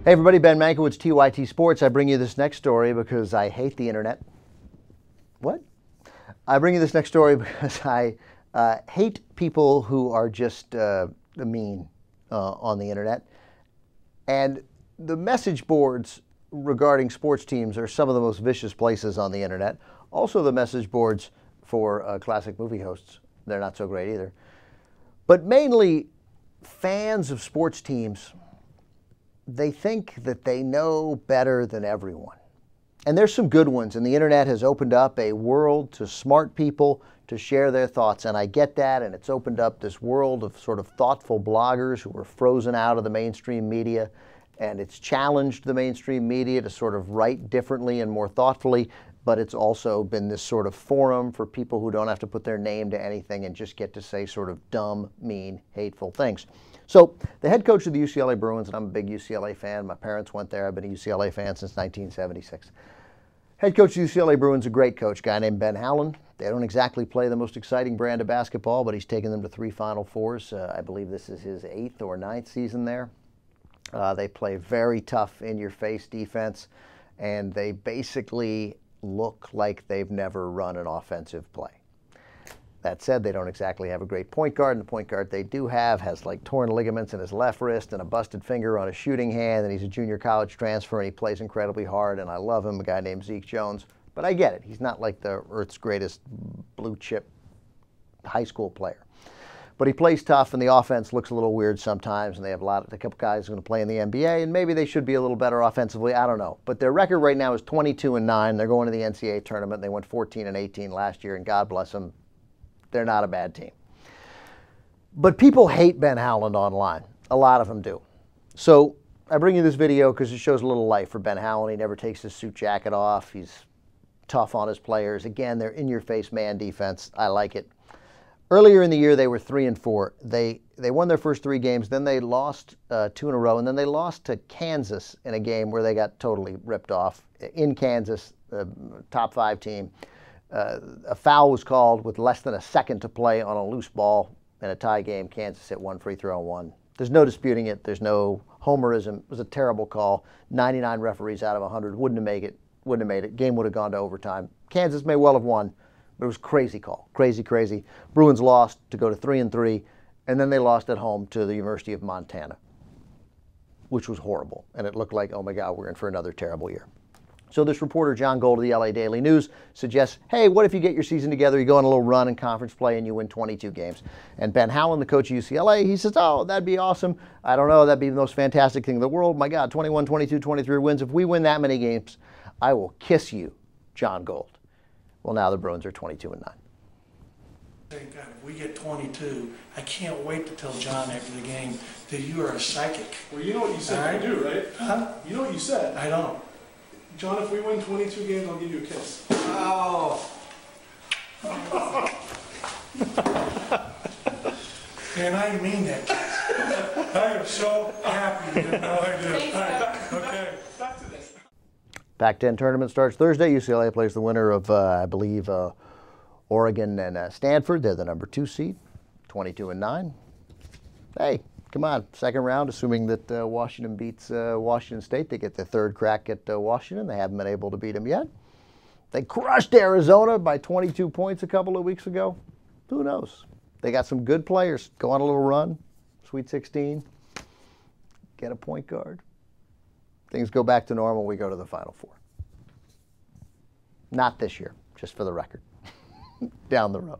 Hey everybody, Ben Mankiewicz, TYT Sports. I bring you this next story because I hate the internet. What? I bring you this next story because I hate people who are just mean on the internet. And the message boards regarding sports teams are some of the most vicious places on the internet. Also the message boards for classic movie hosts. They're not so great either. But mainly fans of sports teams, they think that they know better than everyone. And there's some good ones, and the internet has opened up a world to smart people to share their thoughts, and I get that, and it's opened up this world of sort of thoughtful bloggers who are frozen out of the mainstream media, and it's challenged the mainstream media to sort of write differently and more thoughtfully, but it's also been this sort of forum for people who don't have to put their name to anything and just get to say sort of dumb, mean, hateful things. So the head coach of the UCLA Bruins, and I'm a big UCLA fan. My parents went there. I've been a UCLA fan since 1976. Head coach of the UCLA Bruins, a great coach, a guy named Ben Howland. They don't exactly play the most exciting brand of basketball, but he's taken them to 3 Final Fours. I believe this is his 8th or 9th season there. They play very tough, in-your-face defense, and they basically look like they've never run an offensive play. That said, they don't exactly have a great point guard, and the point guard they do have has like torn ligaments in his left wrist and a busted finger on his shooting hand, and he's a junior college transfer, and he plays incredibly hard, and I love him, a guy named Zeke Jones. But I get it. He's not like the Earth's greatest blue-chip high school player. But he plays tough, and the offense looks a little weird sometimes, and they have a couple guys who are going to play in the NBA, and maybe they should be a little better offensively. I don't know. But their record right now is 22-9. They're going to the NCAA tournament. They went 14-18 last year, and God bless them. They're not a bad team. But people hate Ben Howland online. A lot of them do. So I bring you this video because it shows a little life for Ben Howland. He never takes his suit jacket off. He's tough on his players. Again, they're in-your-face man defense. I like it. Earlier in the year, they were 3-4. They won their first 3 games. Then they lost 2 in a row. And then they lost to Kansas in a game where they got totally ripped off. In Kansas, top 5 team. A foul was called with less than a second to play on a loose ball in a tie game. Kansas hit 1 free throw and won. There's no disputing it. There's no homerism. It was a terrible call. 99 referees out of 100 wouldn't have made it. Game would have gone to overtime. Kansas may well have won, but it was a crazy call. Crazy. Bruins lost to go to 3-3, and then they lost at home to the University of Montana, which was horrible. And it looked like, oh my God, we're in for another terrible year. So this reporter, John Gold of the LA Daily News, suggests, hey, what if you get your season together, you go on a little run in conference play, and you win 22 games? And Ben Howland, the coach of UCLA, he says, oh, that'd be awesome. I don't know, that'd be the most fantastic thing in the world. My God, 21, 22, 23 wins. If we win that many games, I will kiss you, John Gold. Well, now the Bruins are 22-9. Thank God, if we get 22, I can't wait to tell John after the game that you are a psychic. Well, you know what you said you do, right? Huh? You know what you said. I don't. John, if we win 22 games, I'll give you a kiss. Oh. And I mean that kiss. I am so happy you have no idea. Okay. Back to this. Pac-10 tournament starts Thursday. UCLA plays the winner of, I believe, Oregon and Stanford. They're the number 2 seed, 22-9. Hey, come on, second round, assuming that Washington beats Washington State. They get their 3rd crack at Washington. They haven't been able to beat them yet. They crushed Arizona by 22 points a couple of weeks ago. Who knows? They got some good players. Go on a little run, Sweet 16, get a point guard. Things go back to normal, we go to the Final Four. Not this year, just for the record. Down the road.